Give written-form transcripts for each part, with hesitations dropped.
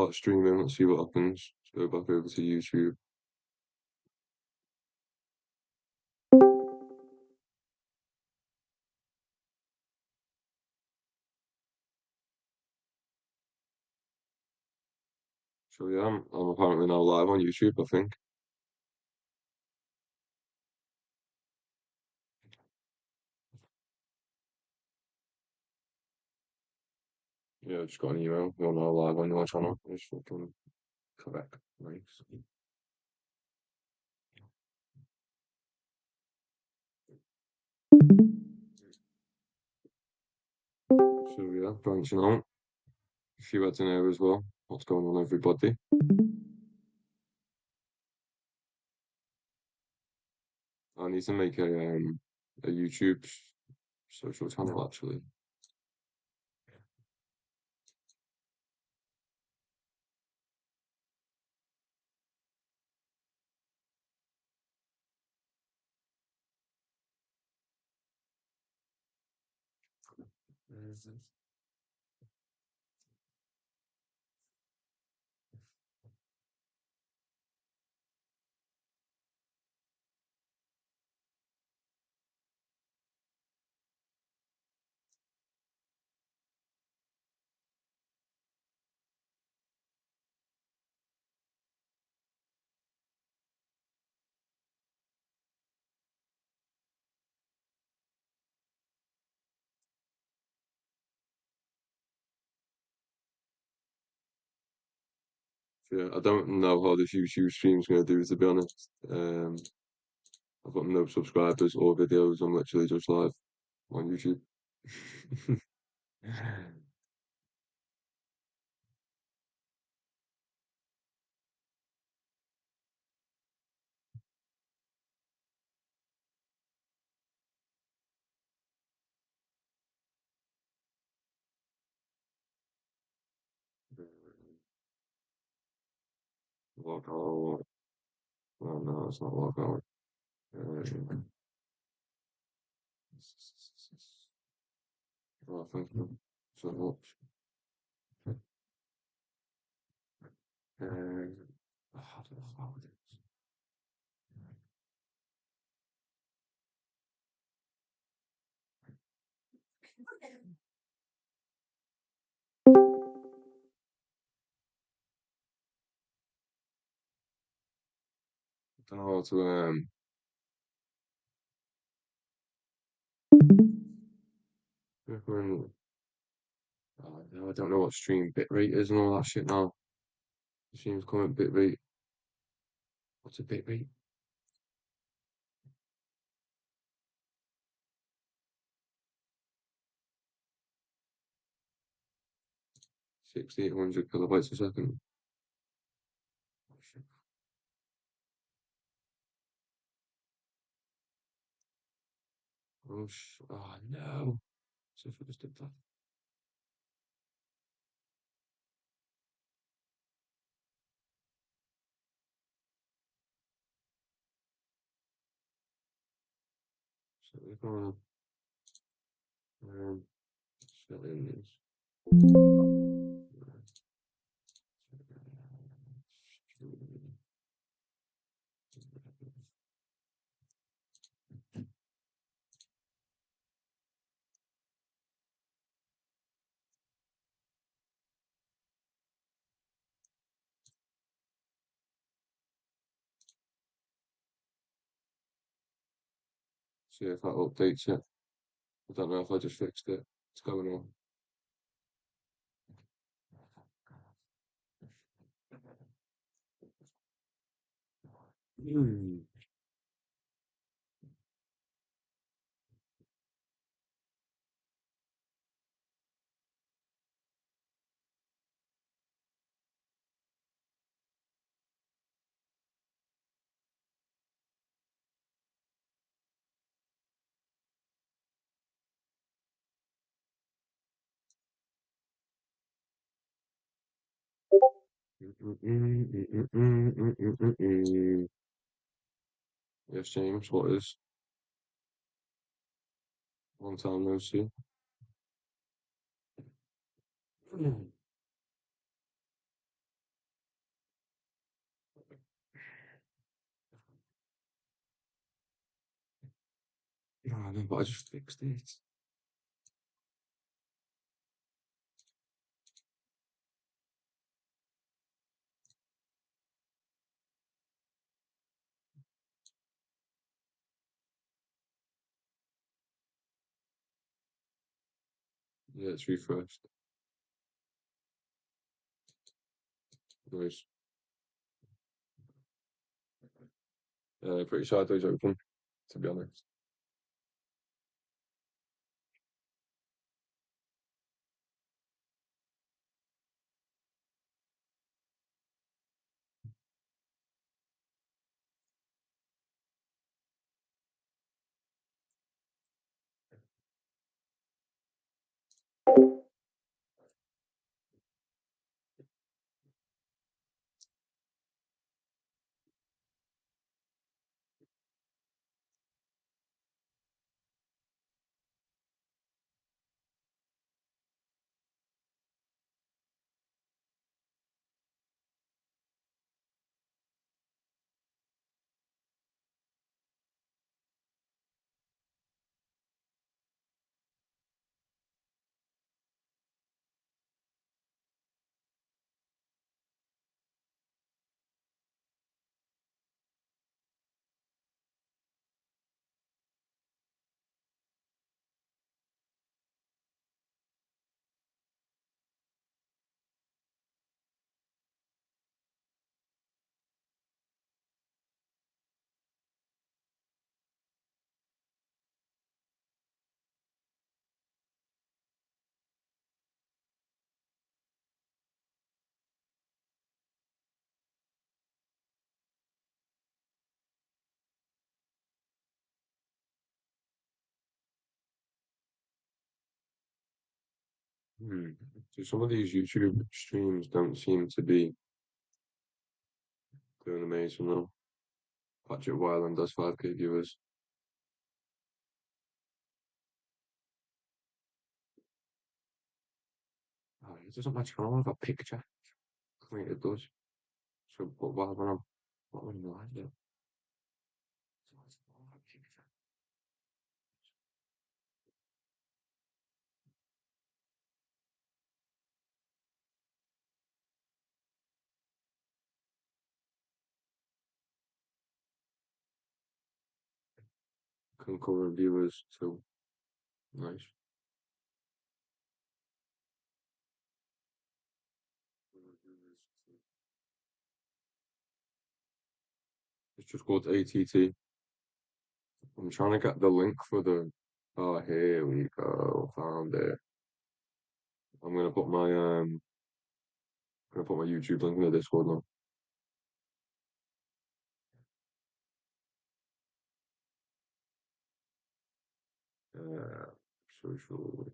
start streaming. Let's see what happens. Let's go back over to YouTube. So yeah, I'm apparently now live on YouTube, I think. Yeah, I just got an email. You're now live on your channel. It's fucking correct. Nice. So yeah, branching out. If you had to know as well, what's going on, everybody? I need to make a YouTube social channel actually. Yeah, I don't know how this YouTube stream's gonna do, to be honest. I've got no subscribers or videos. I'm literally just live on YouTube. Log out. Oh no, it's not log out. Oh, thank you so much. I don't know how it is. I don't know how to when, no, I don't know what stream bitrate is and all that shit now. Streams comment bitrate. What's a bitrate? 6800 kilobytes a second. Oh, shit. Oh no. So if I just did that. So we're gonna um settings. See if that updates it. I don't know if I just fixed it. What's going on? Hmm. Yes, James, what is? Long time no see. I know, but I just fixed it. Yeah, it's refreshed. Nice. Pretty sideways open, to be honest. Hmm. So some of these YouTube streams don't seem to be doing amazing though. Patrick Wyland does 5K viewers. Oh, it doesn't match at all with a picture. I think it does. So, but when I'm live, though, so it's all of a picture. Concurrent viewers, so nice. It's just called ATT. I'm trying to get the link for the. Oh, here we go. Found it. I'm gonna put my YouTube link in the Discord now. Uh, social.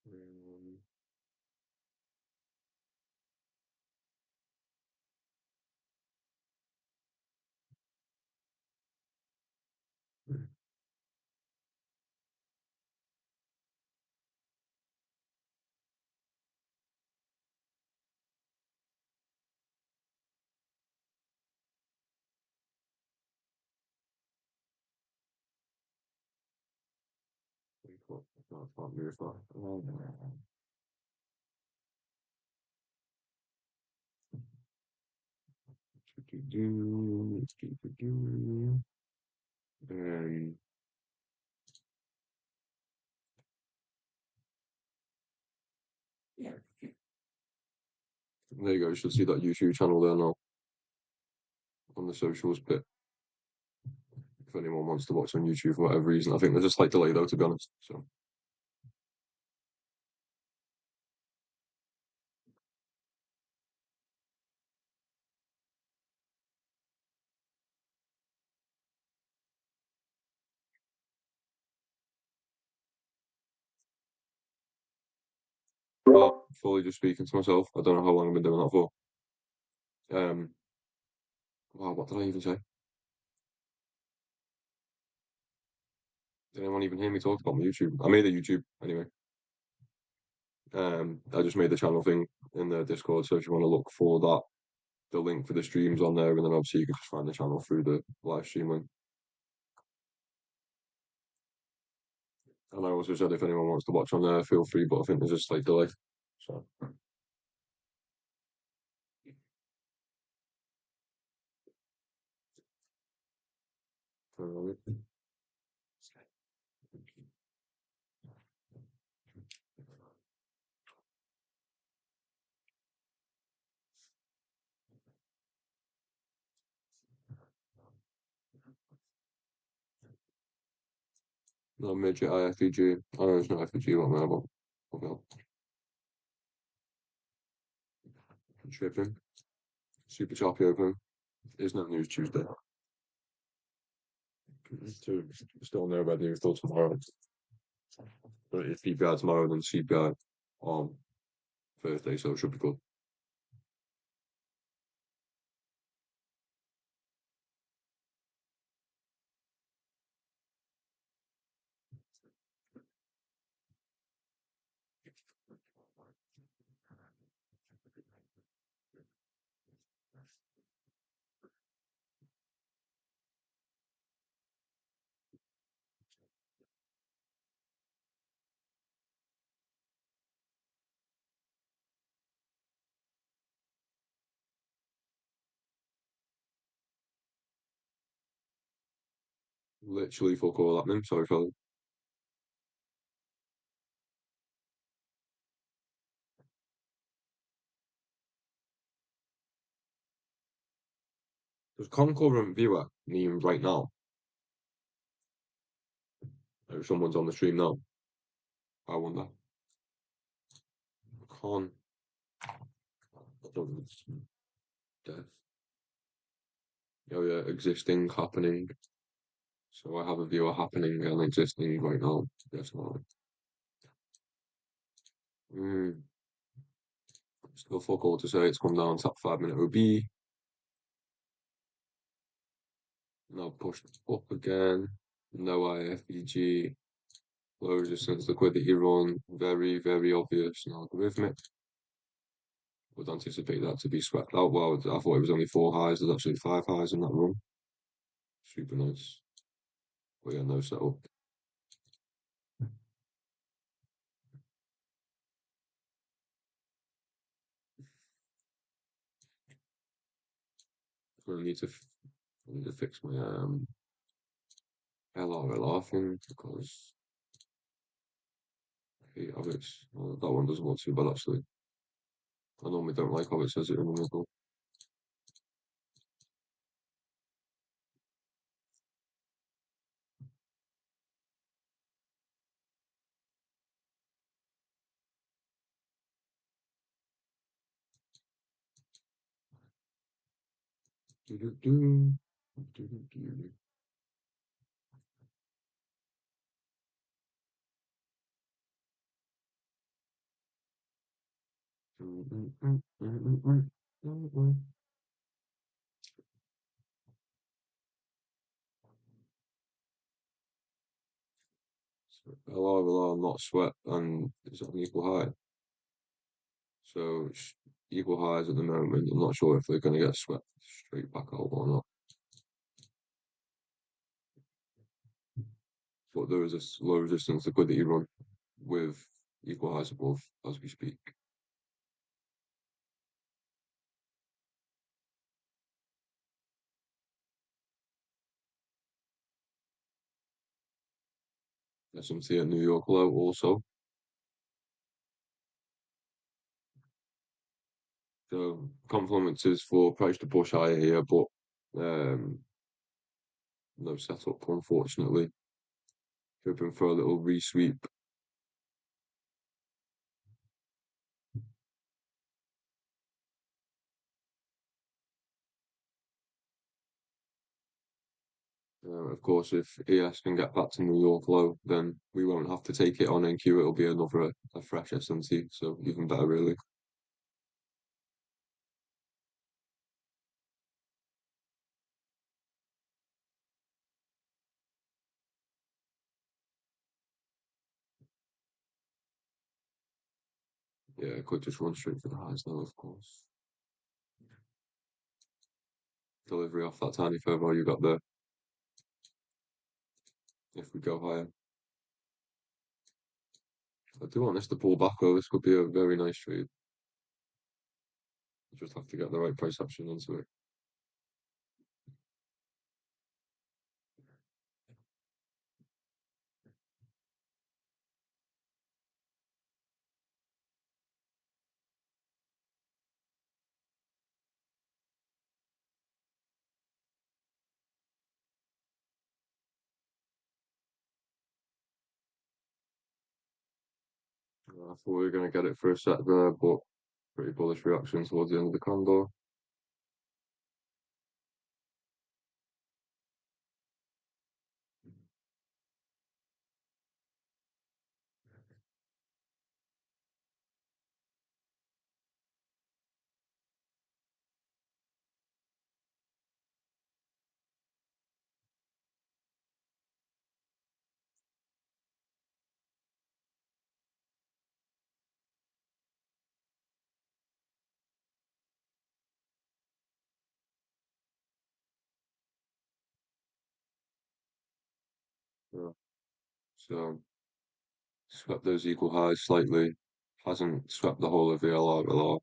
Um, I can't move that. Um, there you go. You should see that YouTube channel there now on the socials bit. If anyone wants to watch on YouTube for whatever reason, I think there's a slight delay though, to be honest. So, fully just speaking to myself. I don't know how long I've been doing that for. Wow, what did I even say? Did anyone even hear me talk about my YouTube? I made a YouTube anyway. I just made the channel thing in the Discord, so if you want to look for that, the link for the streams on there, and then obviously you can just find the channel through the live stream link. And I also said if anyone wants to watch on there, feel free, but I think there's a slight delay. So no midget IFEG. I know it's not IFEG what now, but okay. Tripping. Super choppy open. Is not news Tuesday. So still no about news till tomorrow. But it's CPI tomorrow, then CPI on Thursday, so it should be good. Literally fuck all happening. Sorry, fella. There's concurrent viewer Nyam right now. If someone's on the stream now, I wonder. Con. I don't know. Death. Oh yeah, existing, happening. So I have a viewer happening and existing right now. Yes, not. Still fuck all to say. It's come down top 5 minute OB. Now pushed up again. No IFBG. Low resistance liquidity run. Very, very obvious and algorithmic. Would anticipate that to be swept out. Well, I thought it was only 4 highs. There's actually 5 highs in that run. Super nice. But yeah, no setup. I need to fix my LRLR thing because I hate habits. Well, that one doesn't look too bad actually. I normally don't like how it says it in the middle. Do-do-do. Do-do-do. LRLR not sweat and it's at an equal high. So it's equal highs at the moment. I'm not sure if they're going to get swept straight back out or not. But there is a low resistance liquidity run with equal highs above as we speak. SMT at New York low also. So confluences for price to push higher here, but no setup unfortunately. Hoping for a little resweep. Of course, if ES can get back to New York low, then we won't have to take it on NQ. It'll be another a fresh SMT, so even better really. Yeah, it could just run straight for the highs now, of course. Delivery off that tiny further you got there. If we go higher. I do want this to pull back though. This could be a very nice trade. You just have to get the right price action into it. I thought we were going to get it for a set there, but pretty bullish reaction towards the end of the candle. Yeah. So swept those equal highs slightly. Hasn't swept the whole of the LR.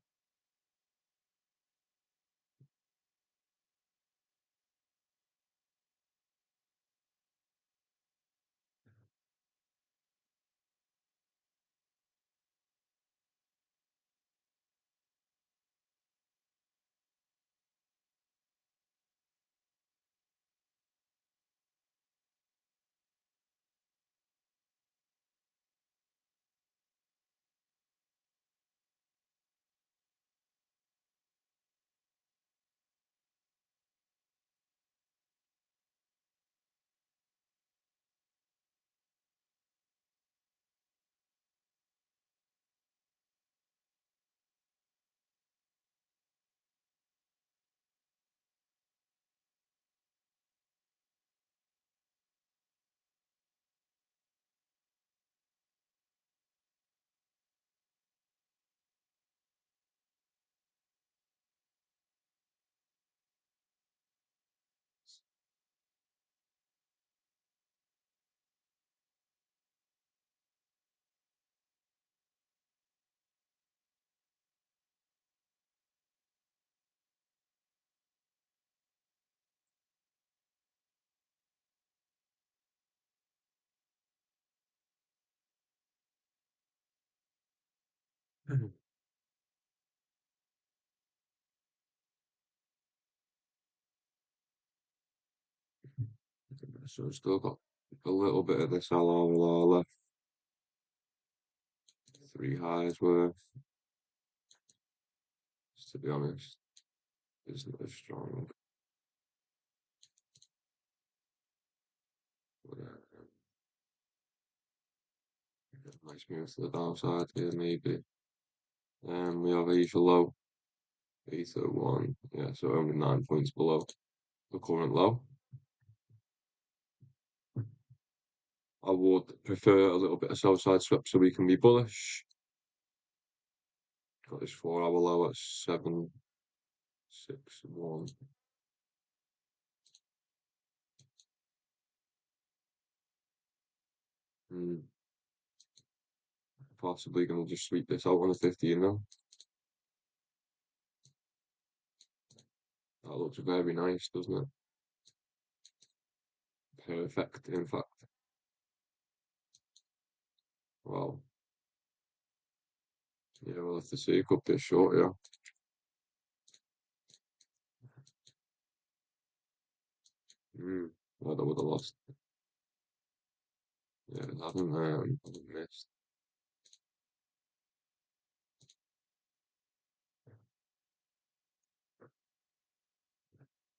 So still got a little bit of this LR left. Three highs worth, to be honest, isn't as strong. But, nice move to the downside here, maybe. We have Asia low, 801. Yeah, so only 9 points below the current low. I would prefer a little bit of sell side swap so we can be bullish. Got this 4 hour low at 761. Possibly gonna just sweep this out on a 15 now. That looks very nice, doesn't it? Perfect, in fact. Well, yeah, we'll have to see. It could be short, yeah. Well, I would have lost. Yeah, I haven't missed.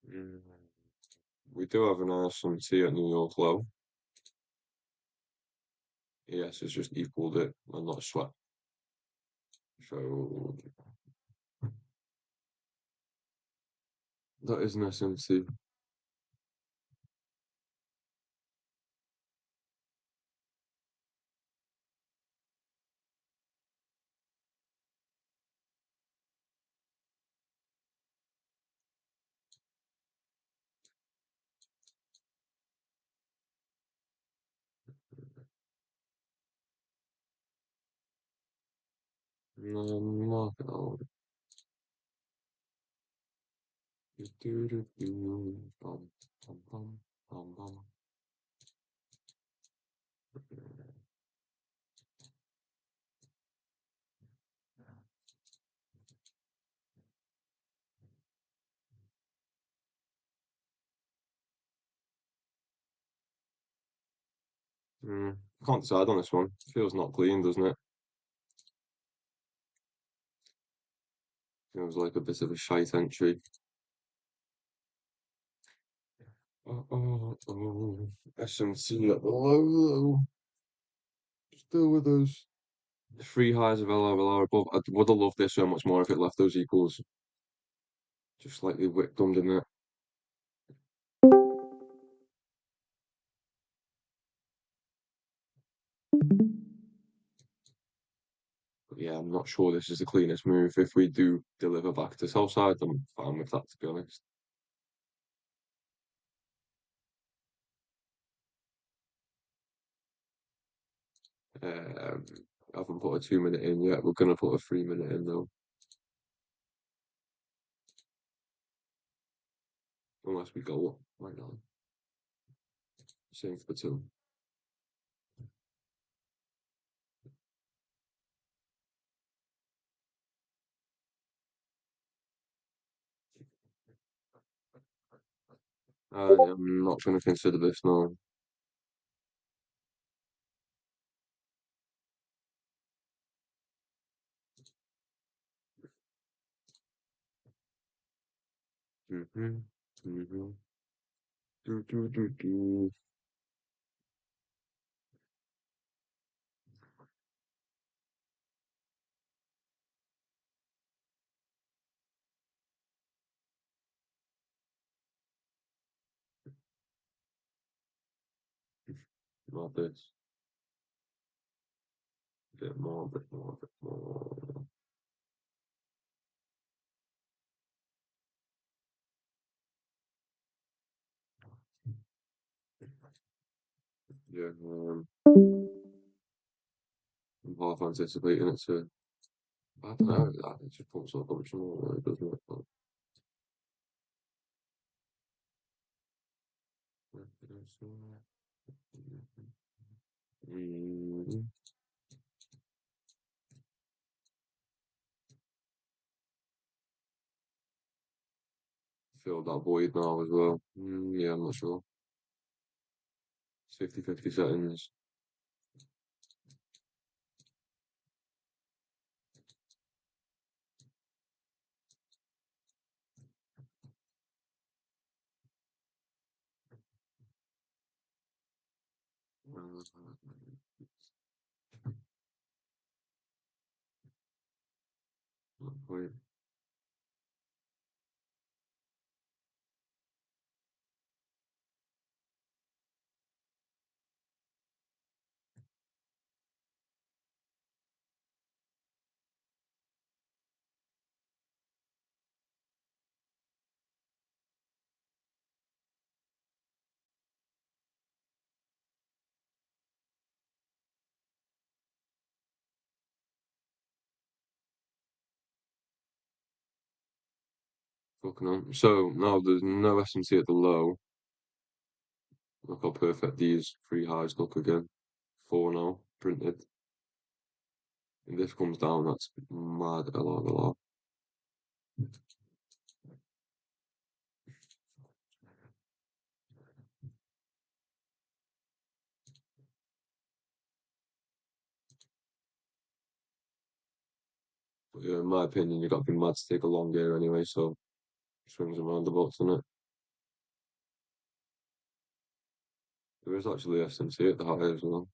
Mm. We do have an awesome T at New York low. Yes, it's just equaled it and not swept. So that is an SMC. Market out. Bum, bum, bum, bum, bum. Can't decide on this one. Feels not clean, doesn't it? Feels like a bit of a shite entry. SMC at the low. Still with us. Three highs of LR above. I would have loved this so much more if it left those equals. Just slightly victimed in it. But yeah, I'm not sure this is the cleanest move. If we do deliver back to sell side, I'm fine with that, to be honest. Um, I haven't put a 2 minute in yet. We're gonna put a 3 minute in though, unless we go up right now. Same for the two. I'm not going to consider this now. Mm-hmm. Mm-hmm. Do, do, do, do. Not this. Bit more, bit more, bit more. Yeah, I'm half anticipating it to. I don't know. It just puts up a bunch more, doesn't it? But, mm, fill that void now as well. Yeah, I'm not sure. 50-50 settings. Wait. Fucking on. So now there's no S&T at the low. Look how perfect these three highs look again. Four now printed. If this comes down, that's mad a lot, a lot. But yeah, in my opinion, you got to be mad to take a long gear anyway, so swings and roundabouts in it. There is actually S&T at the high as well.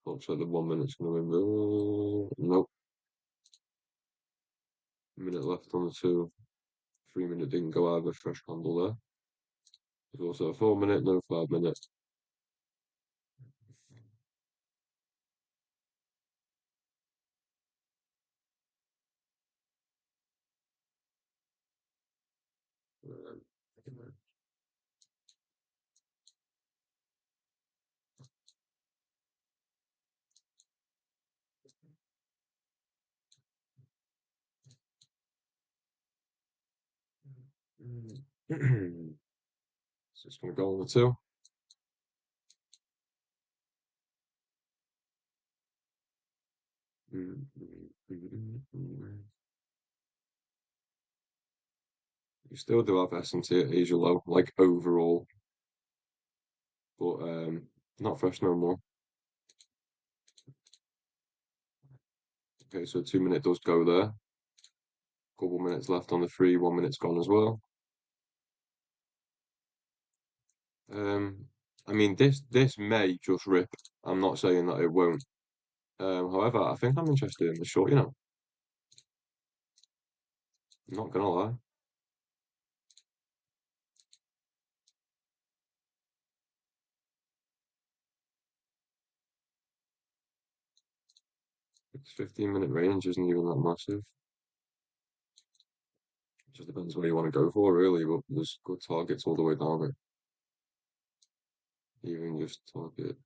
Looks like the 1 minute's going to win. Nope. Minute left on the two. 3 minute didn't go either. Fresh candle there. There's also a 4 minute, no 5 minute. So it's going to go on the two. You still do have S&T at Asia low, like overall, but not fresh no more. Okay, so 2 minute does go there. Couple minutes left on the three, 1 minute's gone as well. Um, I mean, this may just rip. I'm not saying that it won't. However, I think I'm interested in the short. I'm not gonna lie. Its 15-minute range isn't even that massive. It just depends where you want to go for, really. But there's good targets all the way down it. Even just target,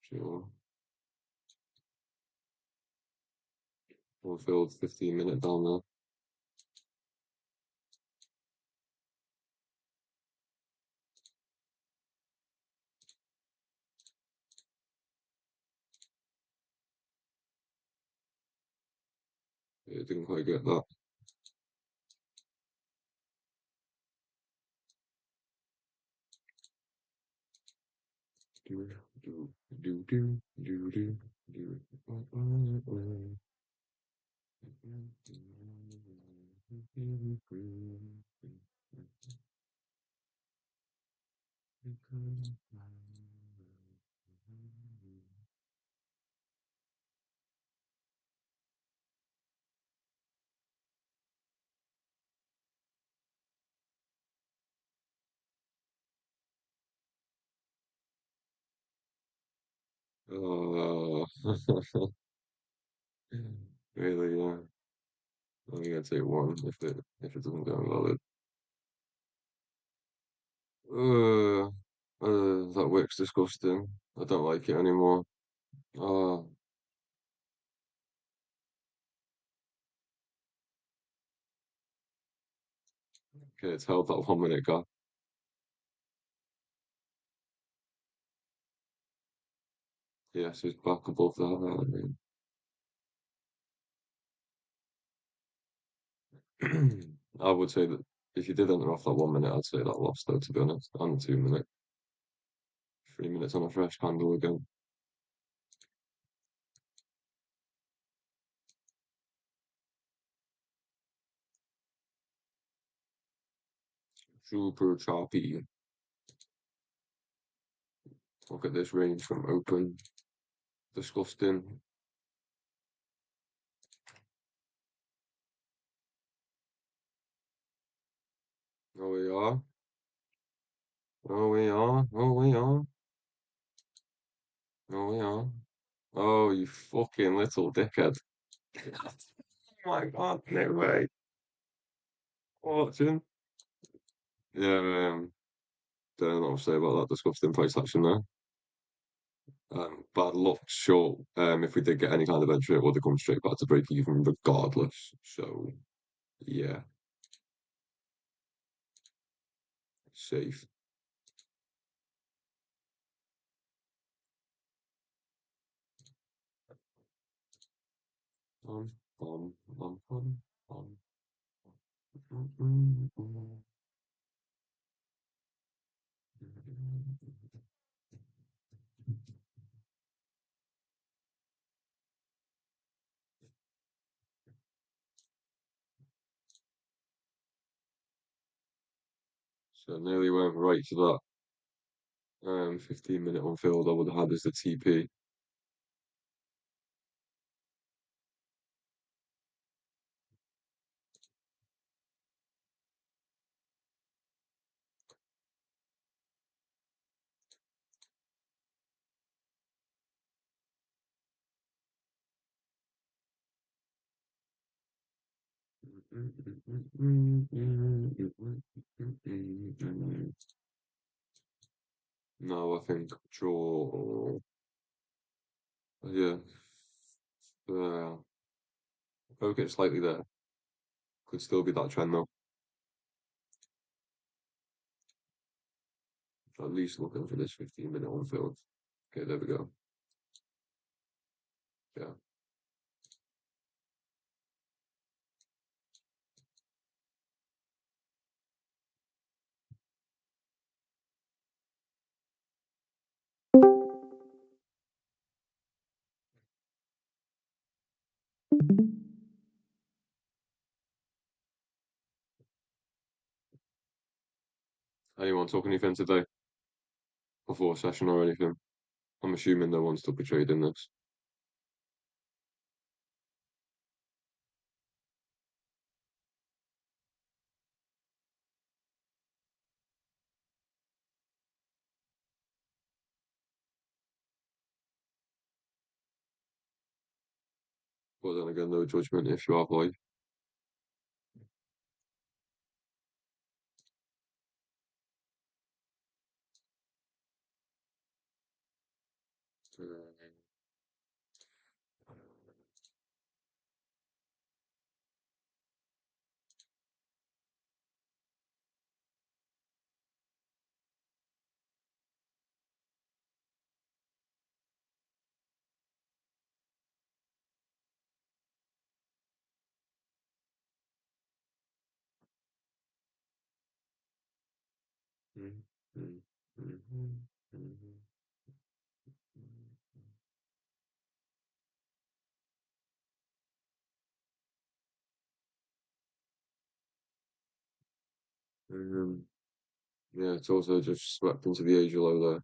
sure. Fulfilled 15-minute down there. It didn't quite get that. Do, do, do, do, do, do, do. Oh, really? Yeah. I'm gonna take one if it doesn't go valid. Uh, that wick's disgusting. I don't like it anymore. Oh, okay, it's held that 1 minute gap. Yes, it's back above that. I would say that if you did enter off that 1 minute, I'd say that lost though, to be honest. And the 2 minute, 3 minutes on a fresh candle again. Super choppy. Look at this range from open. Disgusting. Oh, we are. Oh, we are. Oh, we are. Oh, we are. Oh, you fucking little dickhead. Oh my god, no way. Fortune. Yeah, don't know what to say about that disgusting price action there. Bad luck, sure. If we did get any kind of entry, it would have come straight back to break even regardless. So, yeah, safe. Um, um, um, um, um. So nearly went right to that. 15-minute on field I would have had as the TP. No, I think draw. Yeah. Okay, slightly there. Could still be that trend though. At least looking for this 15-minute on field. Okay, there we go. Yeah. Anyone talking anything today before session or anything? I'm assuming no one's still be trading this. But then again, no judgment if you are like. Yeah, it's also just swept into the age low there.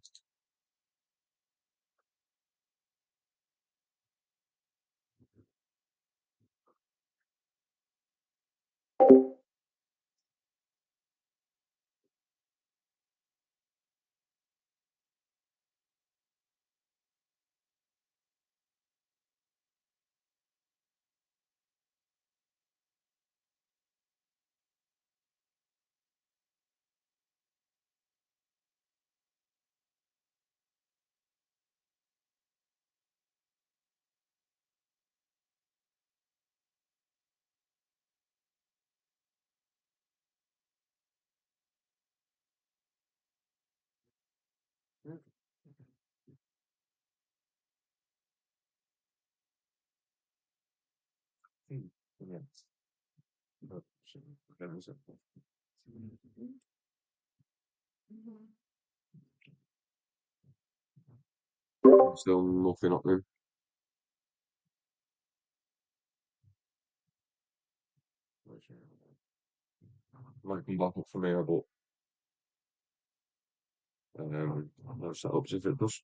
Still nothing happening. Might come back up from here, but no setups if it does.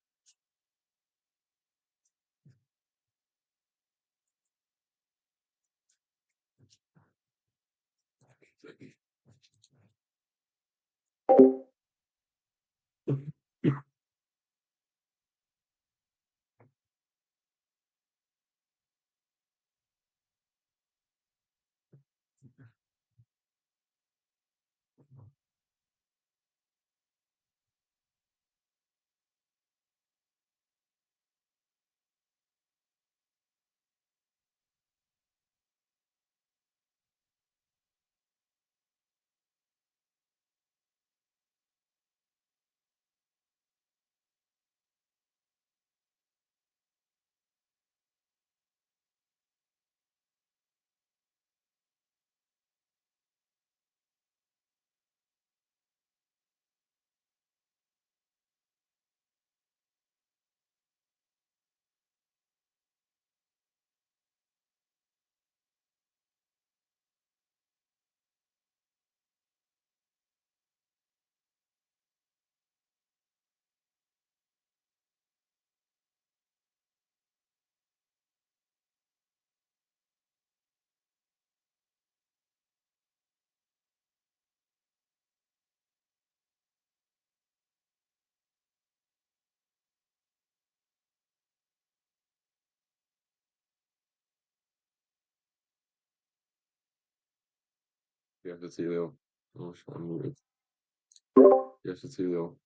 Yes, it's Helio. Oh, shit, I'm muted. Yes, it's Helio.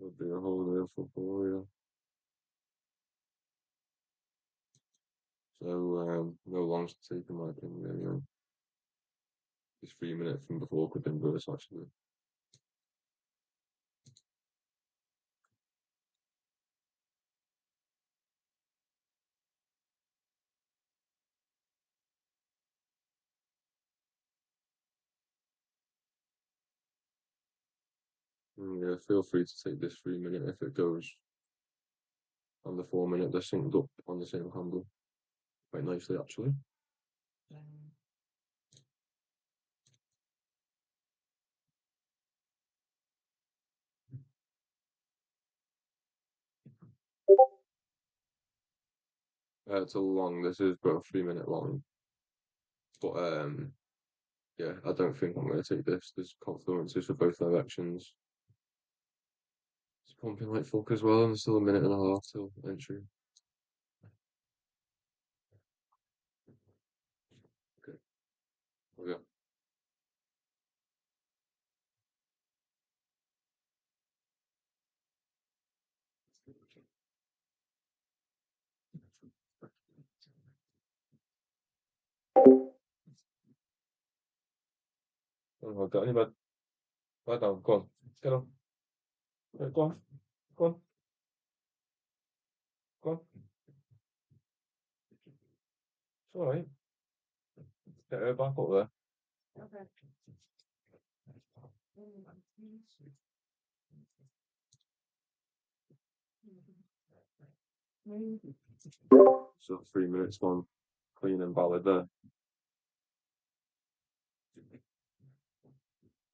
Could be a whole day of football, yeah. So, no longs to take in my opinion, anyway. This 3 minute from before could have been worse, actually. Yeah, feel free to take this 3 minute if it goes on the 4 minute. They're synced up on the same handle quite nicely, actually. It's a long. This is about a 3 minute long, but yeah, I don't think I'm going to take this. There's confluences for both directions. It's pumping like fuck as well, and there's still a minute and a half till entry. Okay, okay. Oh, got any bed? Lie down. Go on. Get on. Right, go on. Go on. Go on. It's all right. Get her back up there. So 3 minutes gone clean and valid there.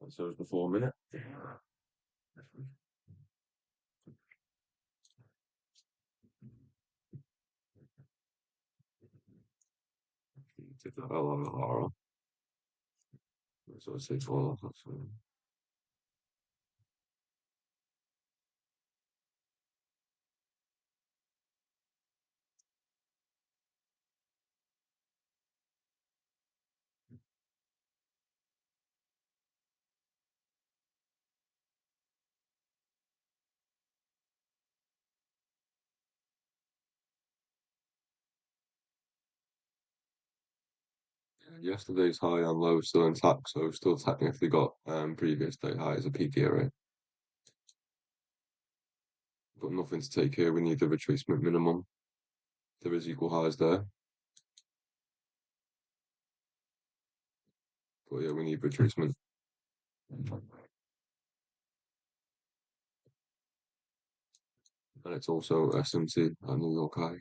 And so is the 4 minute. Take the hell out of the horror. So it takes all of that. Yesterday's high and low still intact, so we've still technically got previous day high as a peak area. But nothing to take here. We need the retracement minimum. There is equal highs there. But yeah, we need retracement. And it's also SMT and New York high.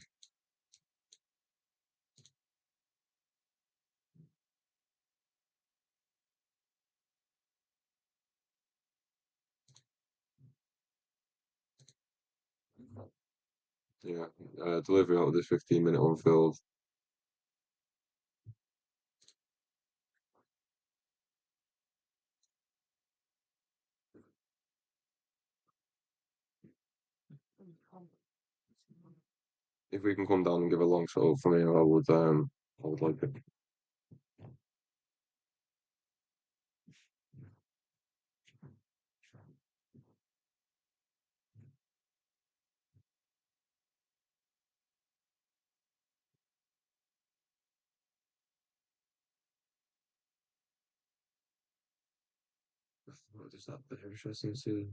Yeah, delivery out of this 15-minute unfilled. If we can come down and give a long shot from here, I would like it. What is that? Very interesting to see.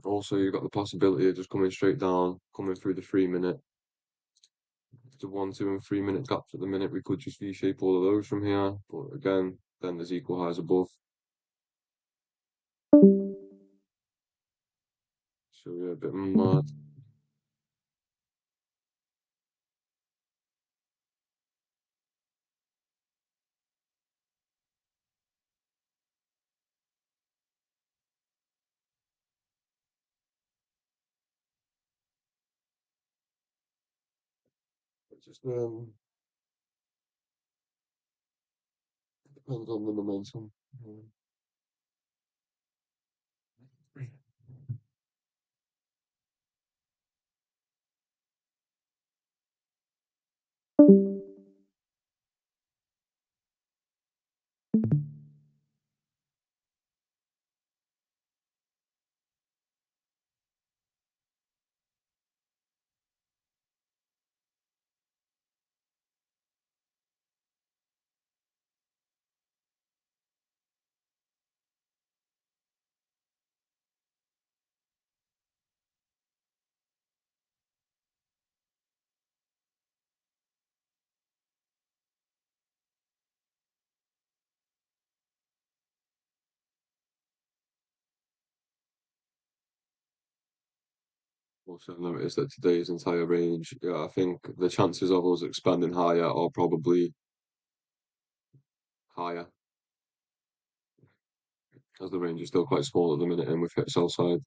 Also, you've got the possibility of just coming straight down, coming through the 3 minute. The 1, 2, and 3 minute gaps at the minute. We could just V-shape all of those from here, but again, then there's equal highs above. So yeah, a bit mad. It just depends on the momentum. Also, I've noticed that today's entire range, yeah, I think the chances of us expanding higher are probably higher, as the range is still quite small at the minute, and we've hit sell side,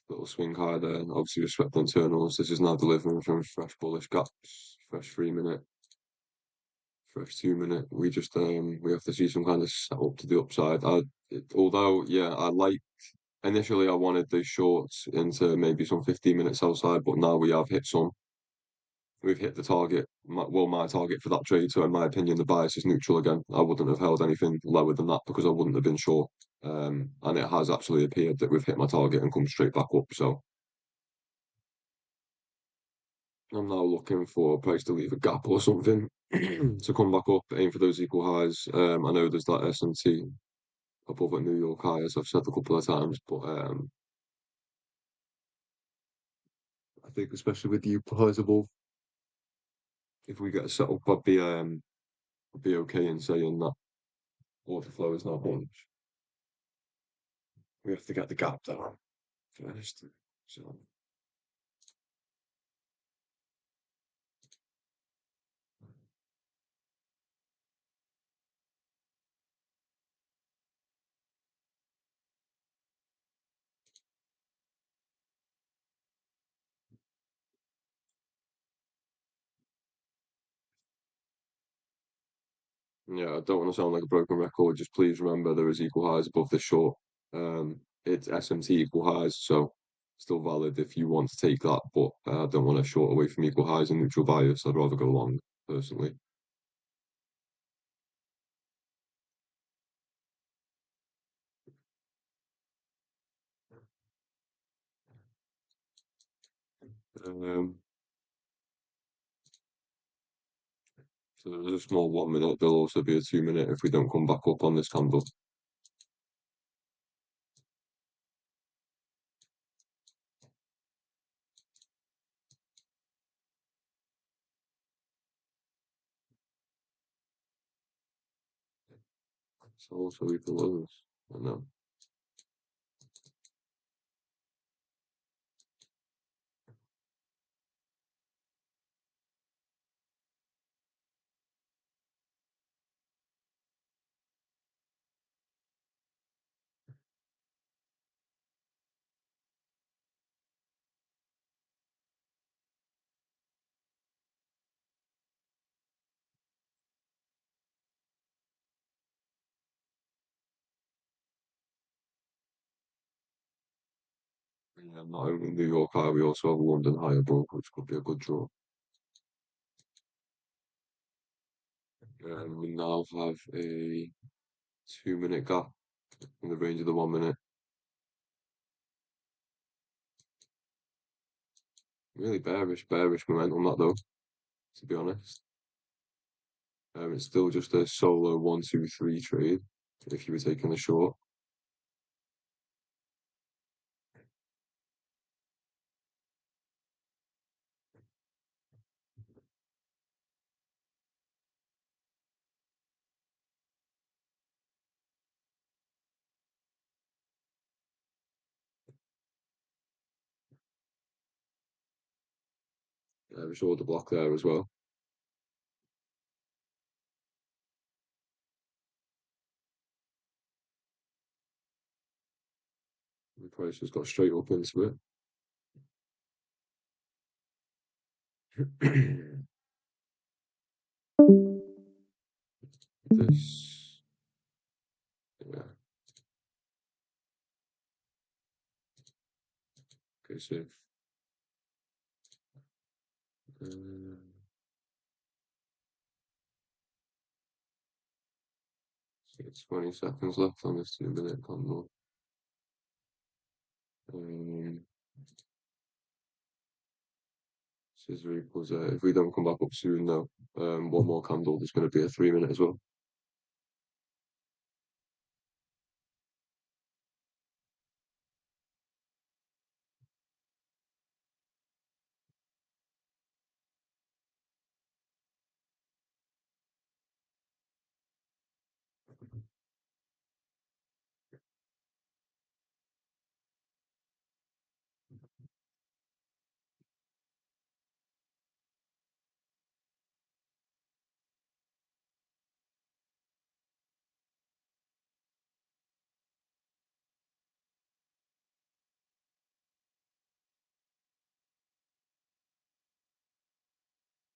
little swing high there. Obviously, respect internals. This is now delivering from fresh bullish gaps, fresh 3 minute, fresh 2 minute. We have to see some kind of setup to the upside. Although, yeah, I like initially I wanted these shorts into maybe some 15 minutes sell side, but now we have hit some. We've hit the target, my target for that trade. So in my opinion, the bias is neutral again. I wouldn't have held anything lower than that because I wouldn't have been short. And it has actually appeared that we've hit my target and come straight back up. So I'm now looking for a place to leave a gap or something to come back up, aim for those equal highs. I know there's that S&T above a New York high, as I've said a couple of times, but I think especially with the equal highs above, if we get a setup, I'd be okay in saying that order flow is not much. We have to get the gap down first. So yeah, I don't want to sound like a broken record. Just please remember there is equal highs above this short. It's SMT equal highs, so still valid if you want to take that, but I don't want to short away from equal highs and neutral bias. I'd rather go long personally. Um, so there's a small 1 minute. There'll also be a 2 minute if we don't come back up on this candle. So also we below this. I know. Yeah, not only New York high, we also have a London high above, which could be a good draw. We now have a 2 minute gap in the range of the 1 minute. Really bearish momentum that though, to be honest. It's still just a solo 1, 2, 3 trade if you were taking a short. Bearish order block there as well. The price has got straight up into it. This, yeah. Okay, so 20 seconds left on this 2 minute candle. Scissor equals, if we don't come back up soon though, one more candle, there's going to be a 3 minute as well.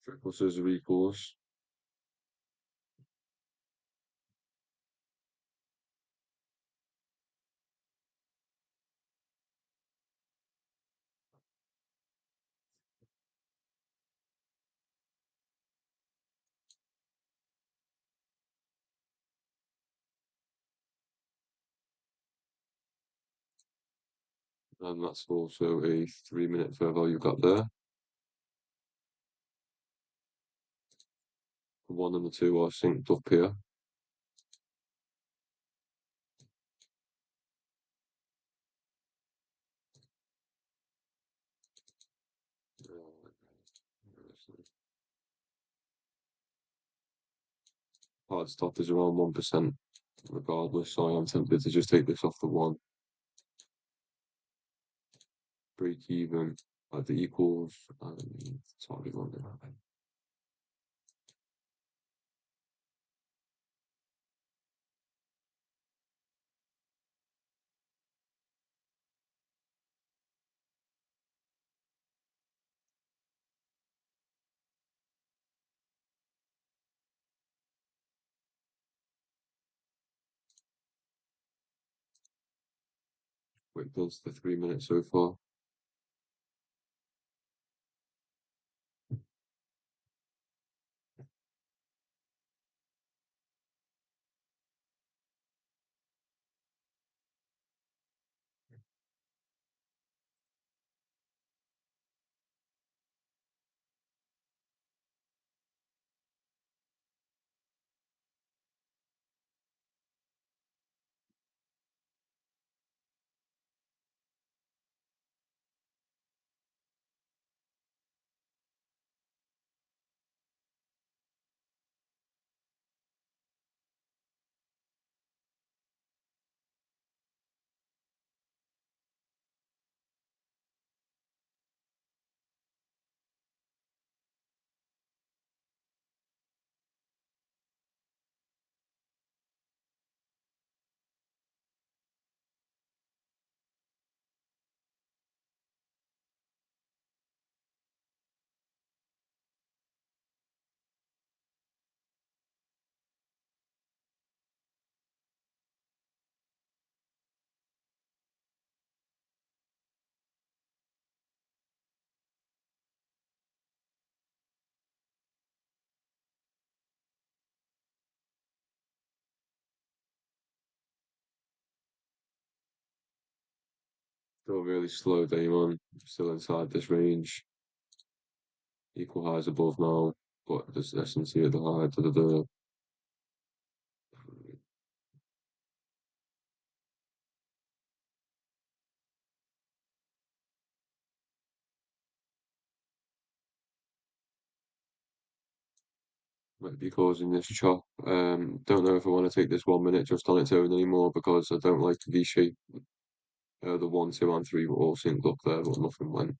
Triple scissor equals, and that's also a 3 minute fair value gap there. The 1 and the 2 are synced up here. Hard stop is around 1% regardless, so I am tempted to just take this off the 1. Break even at the equals and target one. Wait, close to the 3 minutes so far. Still really slow day, man. Still inside this range. Equal highs above now, but there's S&C at the high. Might be causing this chop. Don't know if I want to take this 1 minute just on its own anymore because I don't like the V shape. The 1, 2, and 3 were all synced up there, but nothing went.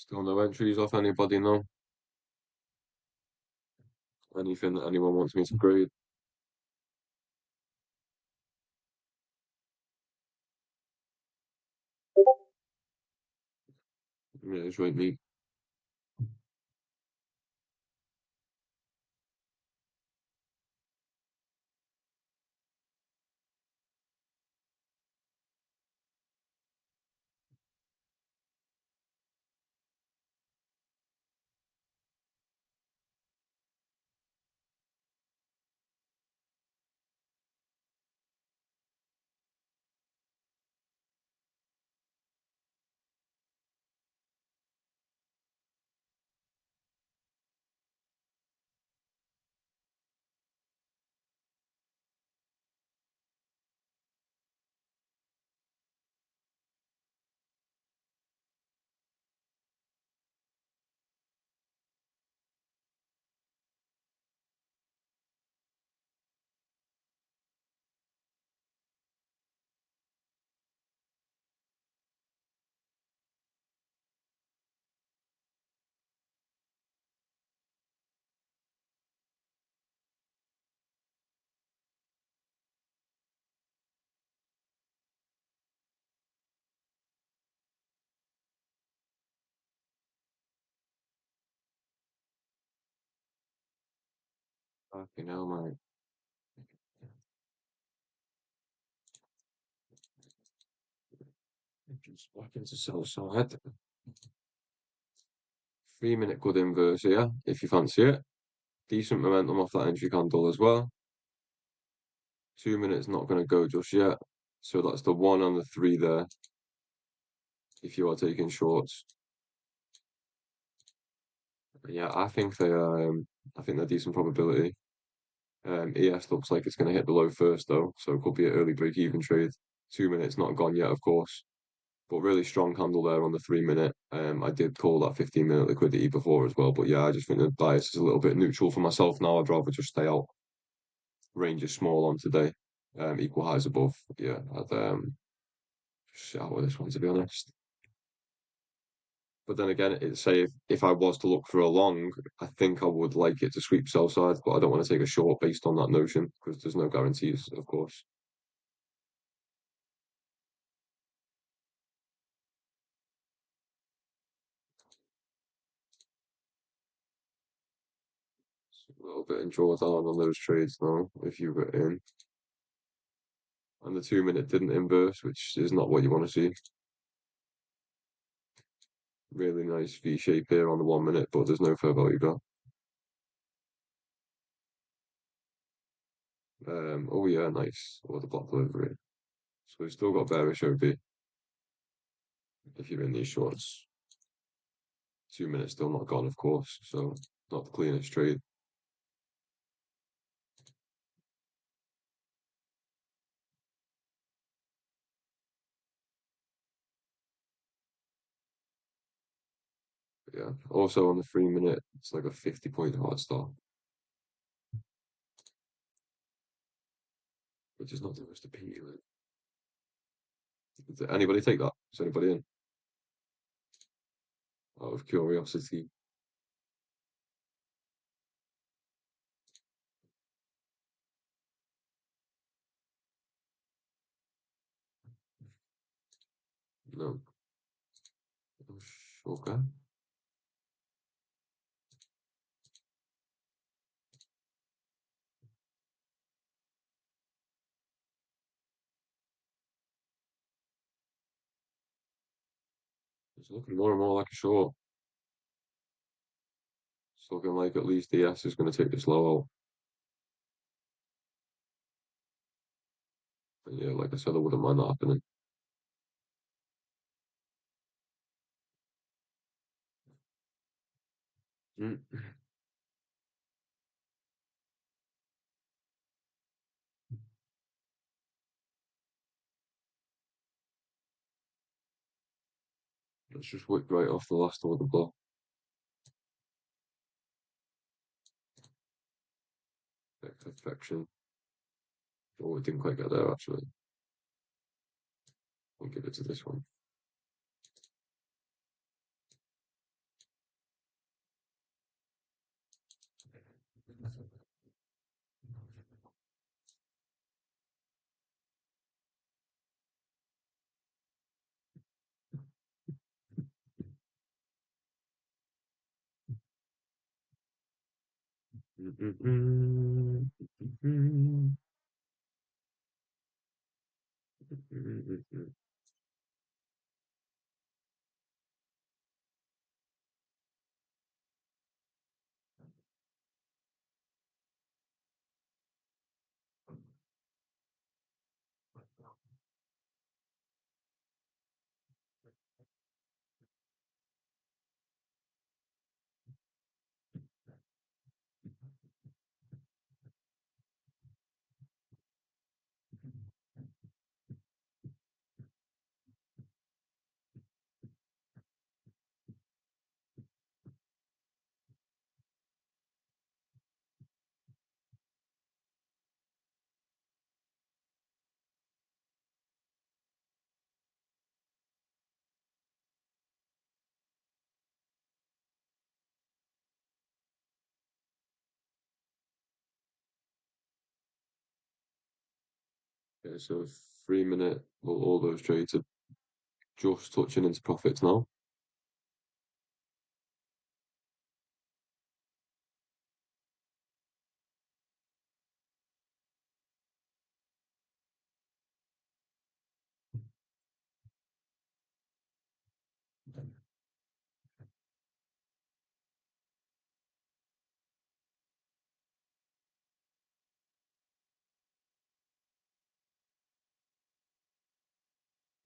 Still no entries off anybody, no? Anything that anyone wants me to grade? Yeah, it's right, me. Fucking hell, mate. Just back into sell side. 3 minute good inverse here, if you fancy it. Decent momentum off that entry candle as well. 2 minutes not going to go just yet. So that's the 1 and the 3 there, if you are taking shorts. Yeah, I think they're decent probability. ES looks like it's going to hit the low first though, so it could be an early break-even trade. 2 minutes not gone yet, of course, but really strong candle there on the 3 minute. I did call that 15 minute liquidity before as well, but yeah, I just think the bias is a little bit neutral for myself now. I'd rather just stay out. Range is small on today. Equal highs above. Yeah, I'd just sit out with this one to be honest. But then again, say if I was to look for a long, I think I would like it to sweep sell side, but I don't want to take a short based on that notion because there's no guarantees, of course. A little bit in drawdown on those trades now, if you were in. And the 2 minute didn't inverse, which is not what you want to see. Really nice V shape here on the 1 minute, but there's no fair value gap. Oh yeah, nice. Or the block delivery. So we've still got bearish OB if you're in these shorts. 2 minutes still not gone, of course, so not the cleanest trade. But yeah. Also on the 3 minute, it's like a 50 point hard stop, which is not the most appealing. Did anybody take that? Is anybody in? Out of curiosity. No. Okay. It's looking more and more like a short. It's looking like at least the S is going to take this low out. And yeah, like I said, I wouldn't mind that happening. Mm. Let's just whip right off the last order block. Perfection. Oh, it didn't quite get there actually. I'll give it to this one. Mm-mm-mm. Mm-mm. Mm-mm-mm. Okay, so 3 minute, all those trades are just touching into profits now.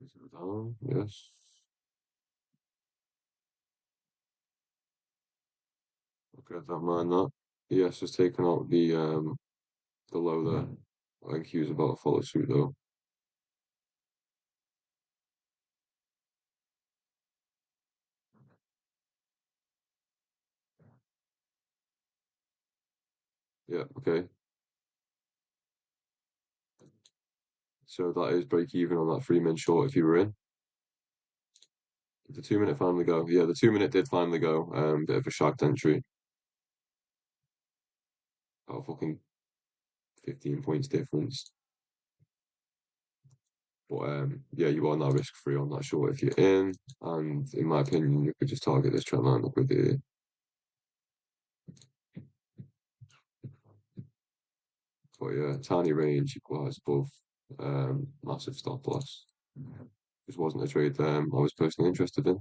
Is it down? Yes. Okay, I don't mind that. Yes, just taking out the low there. I think he was about to follow suit though. Yeah, okay. So that is break even on that 3 min short if you were in. Did the 2 minute finally go? Yeah, the 2 minute did finally go. Bit of a shagged entry. About fucking 15 points difference. But yeah, you are now risk free on that short if you're in. And in my opinion, you could just target this trend line liquidity. But yeah, tiny range equals above massive stop loss. This wasn't a trade I was personally interested in.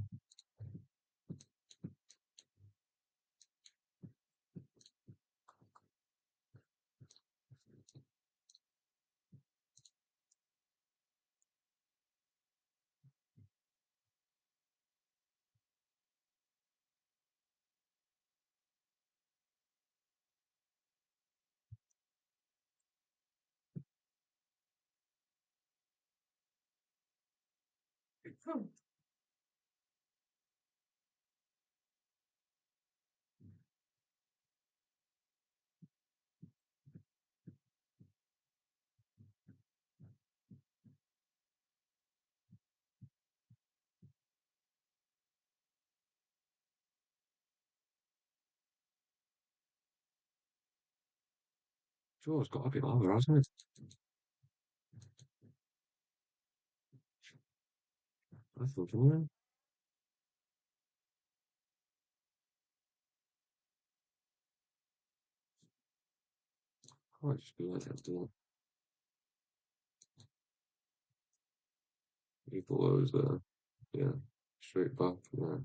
Sure, it's got to be lower, hasn't it? I thought, you might just be like that. Leave the lows there. Yeah, straight back. Yeah,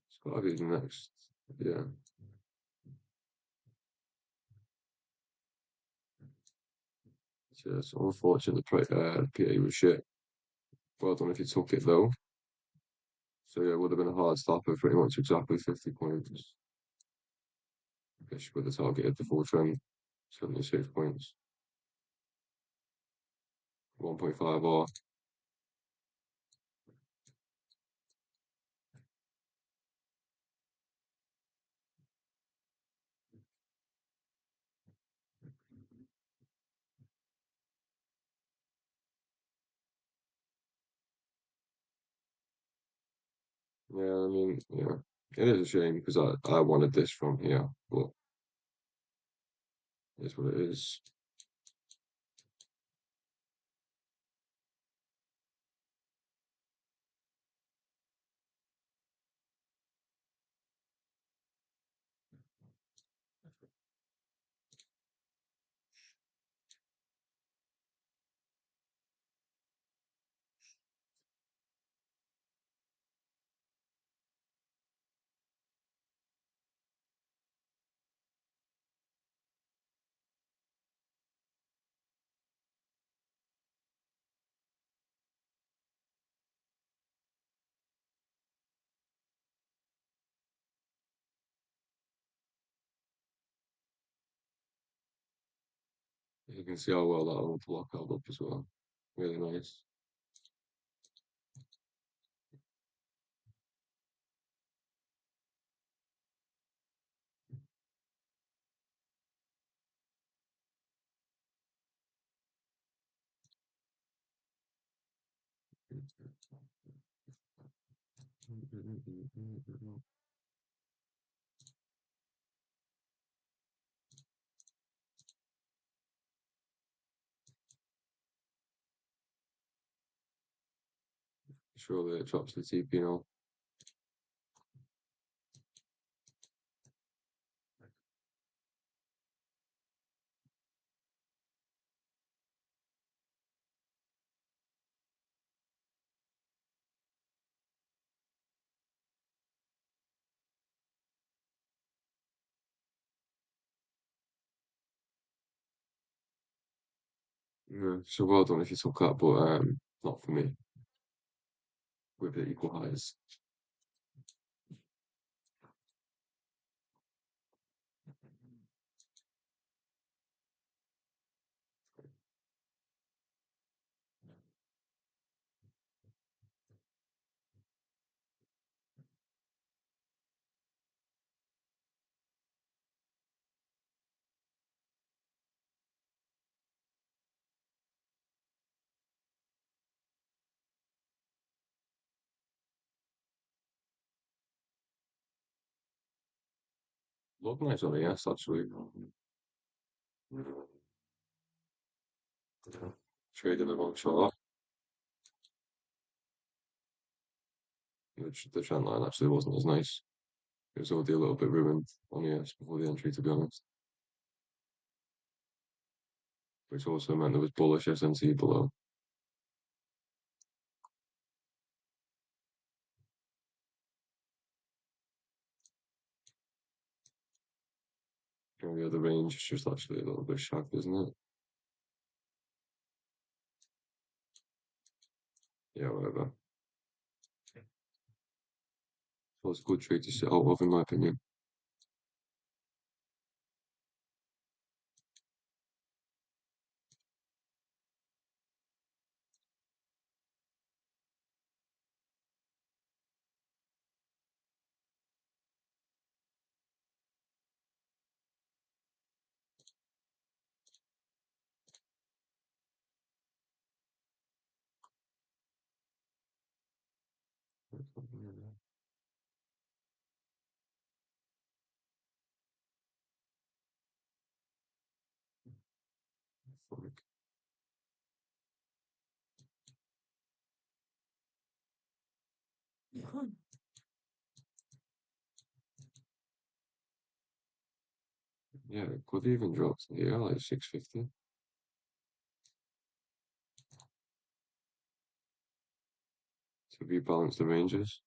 it's got to be the next. Yeah, it's just unfortunate. The PA was shit. Well done if you took it though. So yeah, it would have been a hard stop of pretty much exactly 50 points. I guess you would have targeted the full trend, 76 points, 1.5 or yeah. I mean, yeah. It is a shame because I wanted this from here, but it's what it is. You can see how well that old block held up as well. Really nice. Surely it drops the TP now. Yeah, so well done if you took that, but not for me with the equal highs. Look nice on the yes, actually. Trading the wrong chart. The trend line actually wasn't as nice. It was already a little bit ruined on the yes before the entry, to be honest. Which also meant there was bullish SMC below. And the other range is just actually a little bit shagged, isn't it? Yeah, whatever. So it's a good trade to sit out of, in my opinion. Yeah, it could even drop to here, like 650 to rebalance the ranges.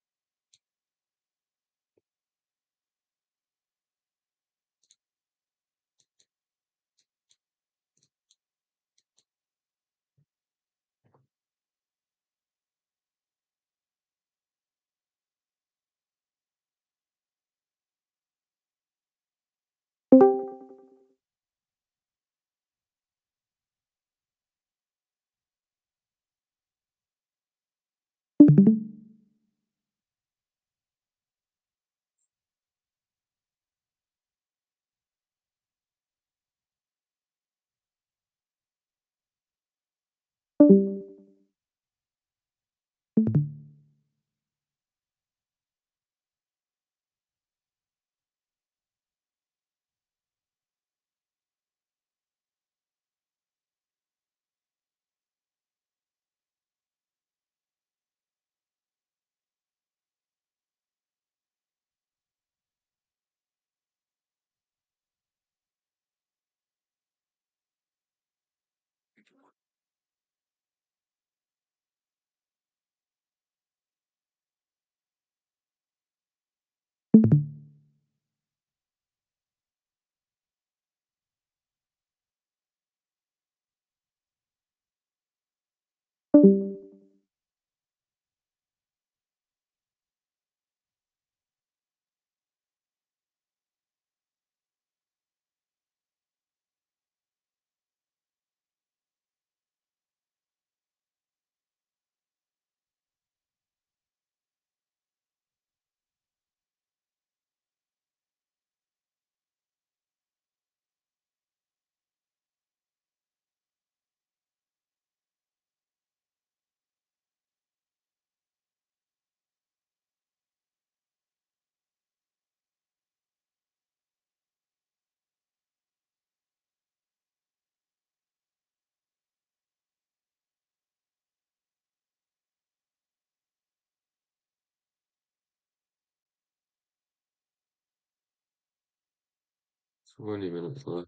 20 minutes left.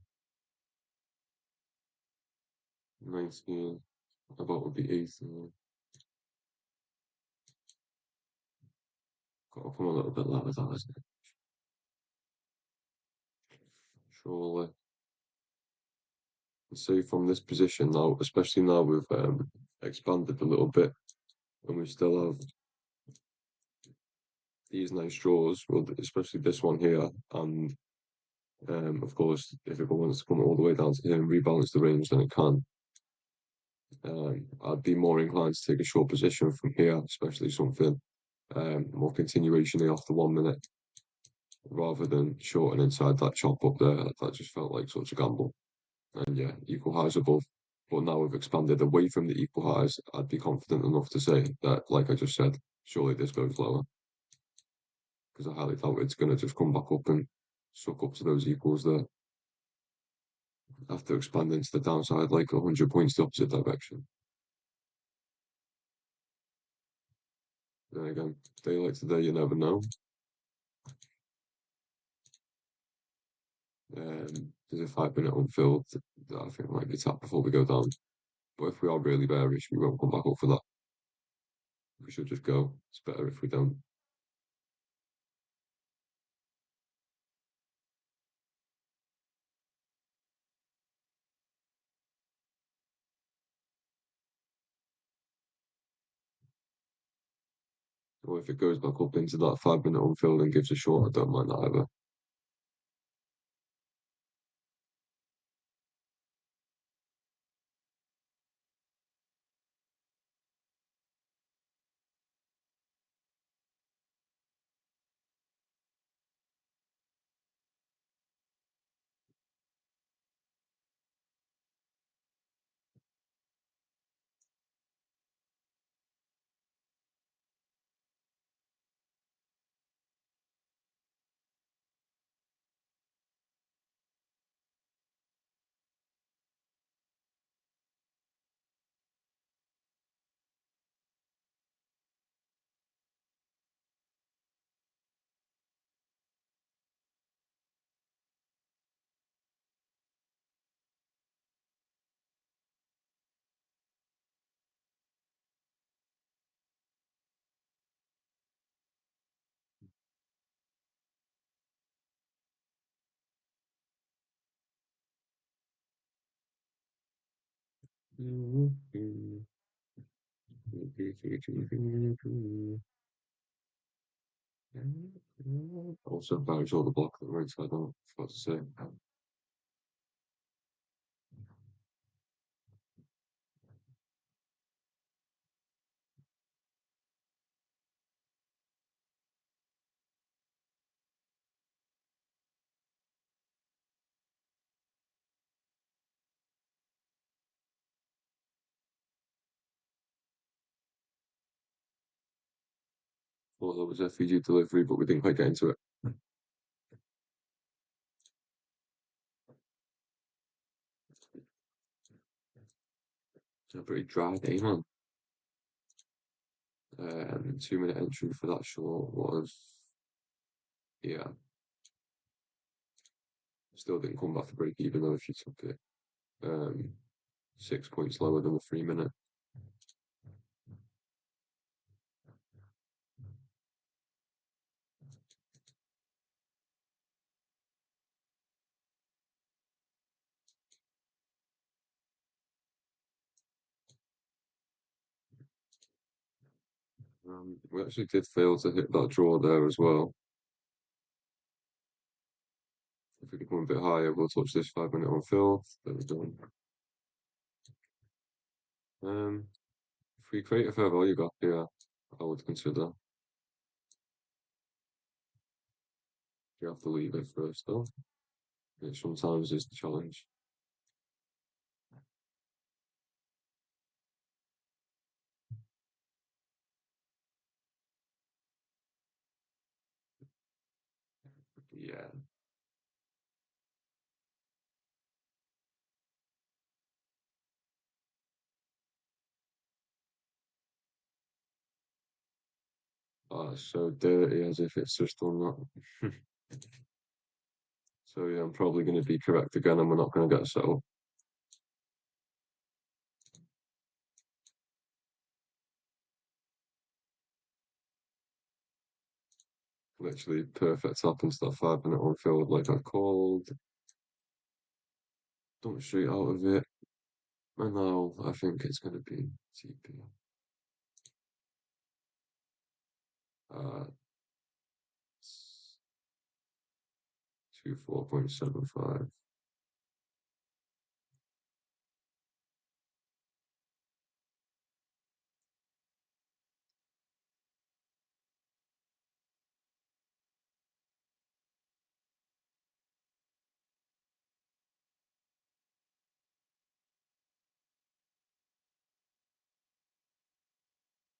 19. About would be 18. Got to come a little bit lower, that isn't it? Surely. See from this position now, especially now we've expanded a little bit, and we still have these nice draws, well, especially this one here, and of course, if it wants to come all the way down to here and rebalance the range, then it can. I'd be more inclined to take a short position from here, especially something more continuation after 1 minute, rather than shorting inside that chop up there. That just felt like such a gamble. And yeah, equal highs above. But now we've expanded away from the equal highs. I'd be confident enough to say that, like I just said, surely this goes lower, because I highly doubt it's going to just come back up and suck up to those equals there after expanding to the downside like 100 points the opposite direction. Then again, day like today, you never know. There's a 5 minute unfilled that I think might be tapped before we go down. But if we are really bearish, we won't come back up for that. We should just go. It's better if we don't. Or if it goes back up into that 5 minute unfilled and gives a short, I don't mind that either. Also, barrage all the block that we're inside on, forgot to say. Thought there was FVG delivery, but we didn't quite get into it. It's a pretty dry day, man. 2 minute entry for that short was, yeah, still didn't come back to break even though if you took it 6 points lower than the 3 minute. We actually did fail to hit that draw there as well. If we could come a bit higher, we'll touch this 5 minute on fill. There we go. If we create a fair value gap here, I would consider. You have to leave it first though. It sometimes is the challenge. Yeah. Oh, it's so dirty as if it's just done that. So yeah, I'm probably going to be correct again and we're not going to get a settle. Literally perfect happens that 5 minute on field like I called. Don't straight out of it. And now I think it's going to be TP. 24.75.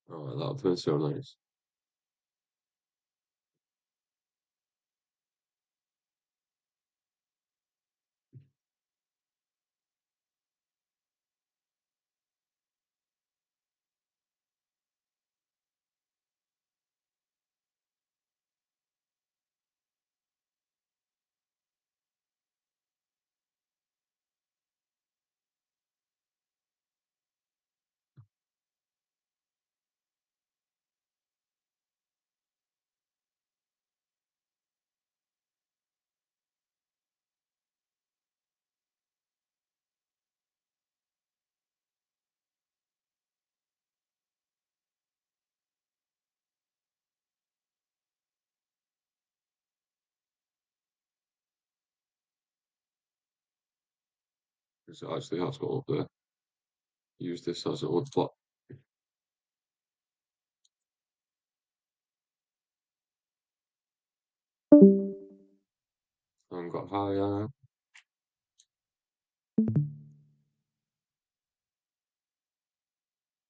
Oh, that would have been so nice. Because it actually has got up there. Use this as a wood plot. And got higher.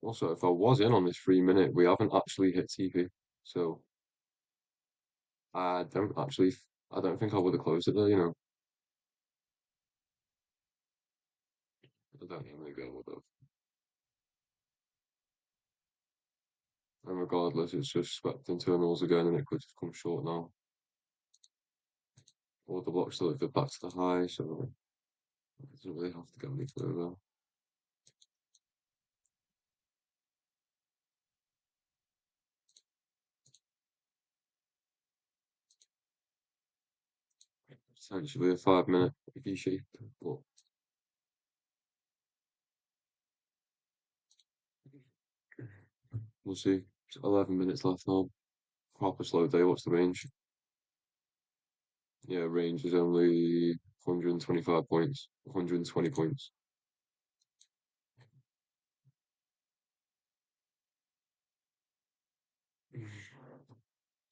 Also, if I was in on this 3 minute, we haven't actually hit TP. So I don't actually, I don't think I would have closed it there, you know. I don't even think I would have. And regardless, it's just swept internals again and it could come short now. Or the block's still lifted back to the high, so it doesn't really have to go any further. Potentially a 5 minute V shape, but we'll see. 11 minutes left now. Proper slow day. What's the range? Yeah, range is only 125 points, 120 points.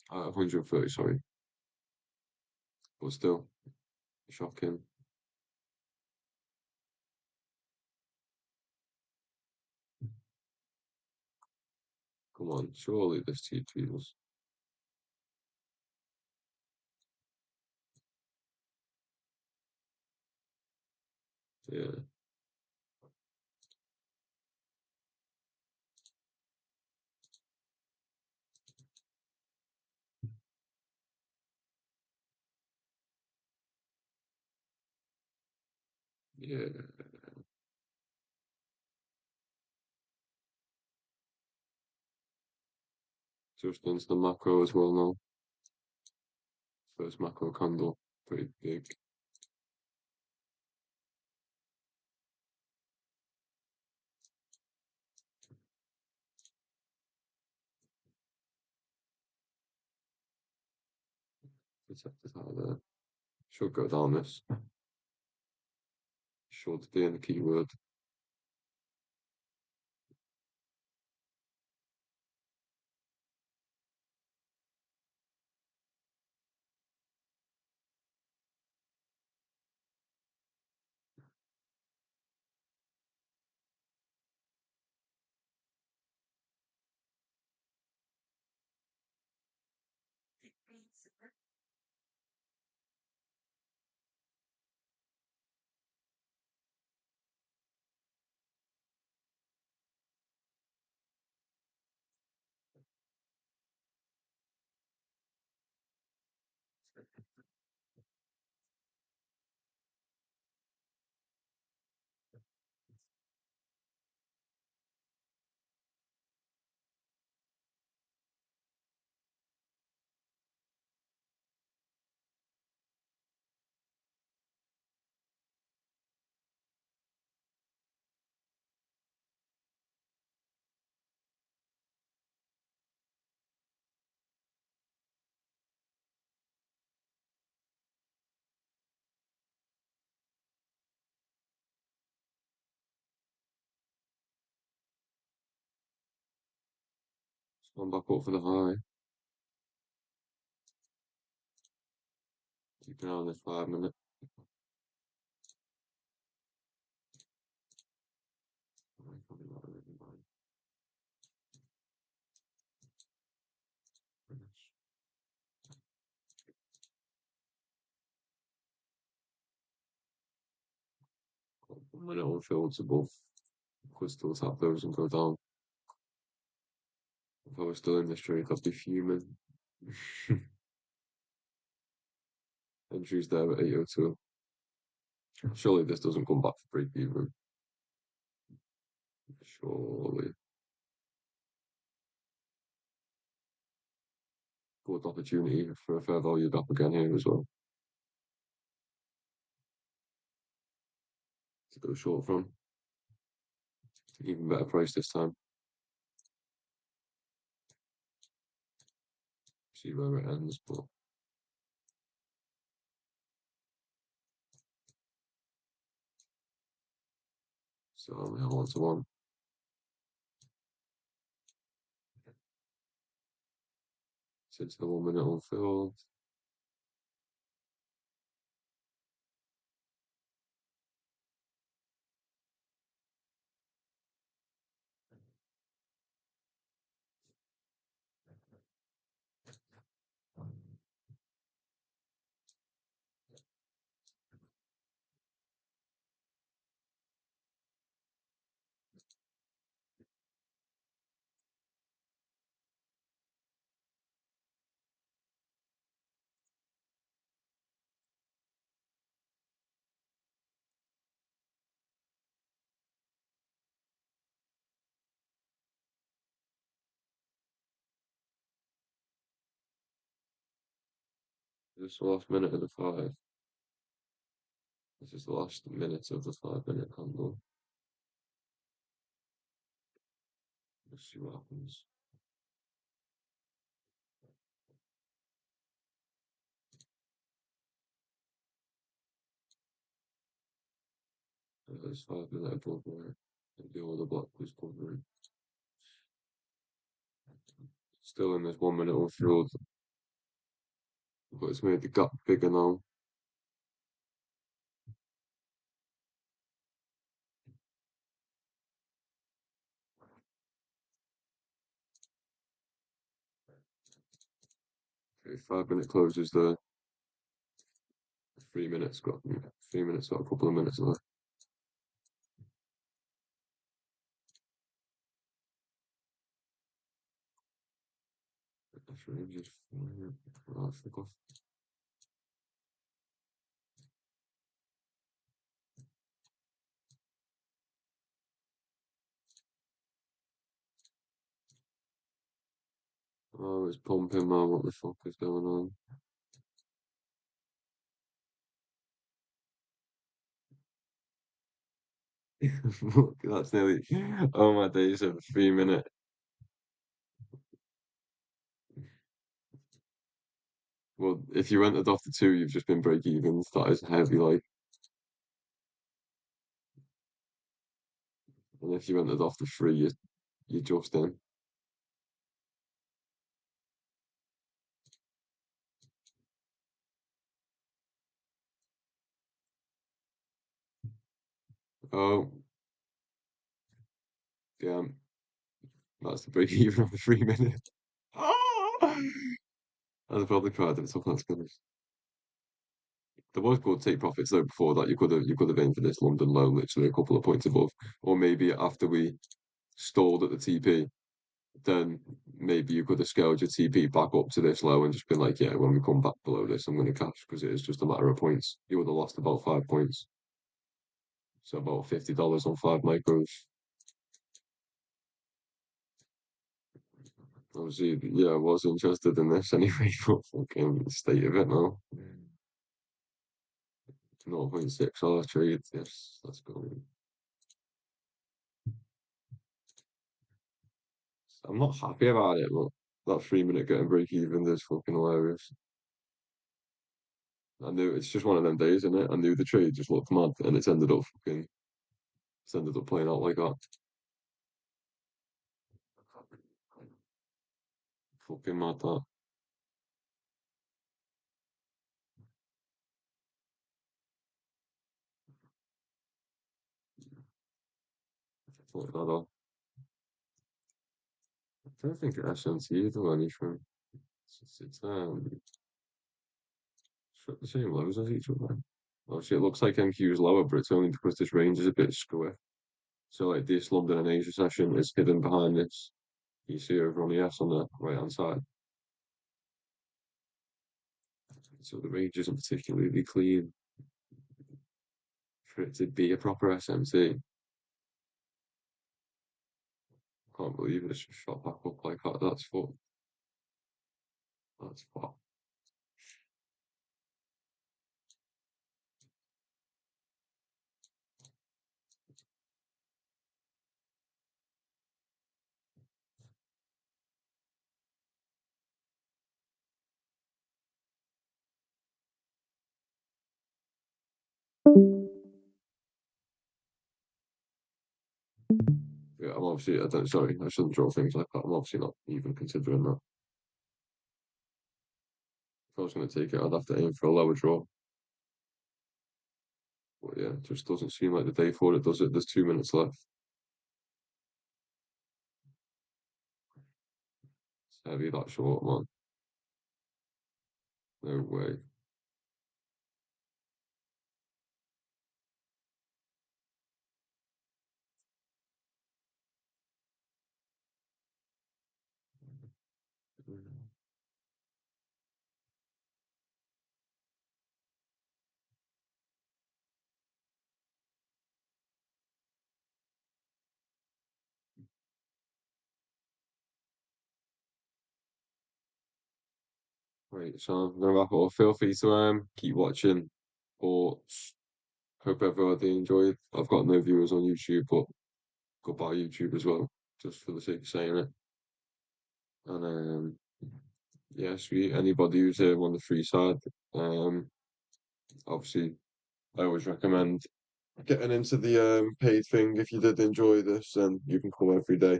130, sorry. But still, shocking. Come on, surely this TP's. Yeah, yeah. Just into the macro as well now. First macro candle, pretty big. Protected out there. Should go down this. Should be in the keyword. It's gone back up for the high. Keep an eye on this 5 minute. When it all fields above, could still tap those and go down. If I was still in this trade, I'd be fuming. Entries there at 802. Surely this doesn't come back for break even. Surely. Good opportunity for a fair value gap again here as well. To go short from. Even better price this time. See where it ends, but so only 1-to-1. Since the 1 minute unfilled. This is the last minute of the 5. This is the last minute of the 5 minute candle. Let's see what happens. There's 5 minute above where the other block was covering. Still in this 1 minute unfilled, but it's made the gap bigger now. Okay, 5 minute closes there. 3 minutes got 3 minutes got a couple of minutes left. This range is right, flick off. Oh, it's pumping, man. What the fuck is going on? That's nearly. Oh my days of 3 minute. Well, if you entered off the two, you've just been break even. That is heavy, like. And if you entered off the three, you're just in. Oh, damn. That's the break even of the 3 minute. I'd probably cried at the top of that finish. There was good take profits though before that. You could have aimed for this London low, literally a couple of points above, or maybe after we stalled at the TP, then maybe you could have scaled your TP back up to this low and just been like, yeah, when we come back below this, I'm going to cash because it is just a matter of points. You would have lost about 5 points, so about $50 on 5 micros. Obviously, yeah, I was interested in this anyway, but fucking state of it now. 0.6 hour trade, yes, let's go. I'm not happy about it, but that 3 minute getting break even is fucking hilarious. I knew it's just one of them days, isn't it? I knew the trade just looked mad, and it's ended up playing out like that. Fucking mad that. Fuck that up. I don't think SNT do anything. It's got the same lows as each other. Obviously, it looks like MQ is lower, but it's only because this range is a bit square. So, like, this London and Asia session is hidden behind this. You see over on the S on the right hand side. So the range isn't particularly clean for it to be a proper SMT. Can't believe it's just shot back up like that. That's fuck. That's fuck. Yeah, I'm obviously, I don't, sorry, I shouldn't draw things like that. I'm obviously not even considering that. If I was going to take it, I'd have to aim for a lower draw. But yeah, it just doesn't seem like the day for it, does it? There's 2 minutes left. It's heavy that short, man. No way. Right, so I'm gonna wrap it up. Feel free to keep watching, or hope everybody enjoyed. I've got no viewers on YouTube, but goodbye YouTube as well, just for the sake of saying it. And yeah, sweet. Anybody who's on the free side, um, obviously, I always recommend getting into the paid thing. If you did enjoy this, then you can come every day.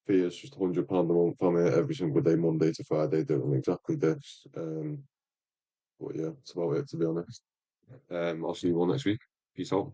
Fee is just £100 a month. I'm here every single day, Monday to Friday, doing exactly this. But yeah, that's about it, to be honest. I'll see you all next week. Peace out.